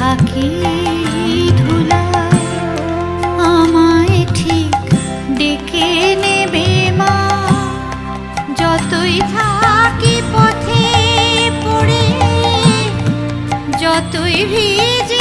পাখি ধুলা আমায় ঠিক ডেকে নেবে মা। যতই থাকি পথে পড়ে, যতই ভিজে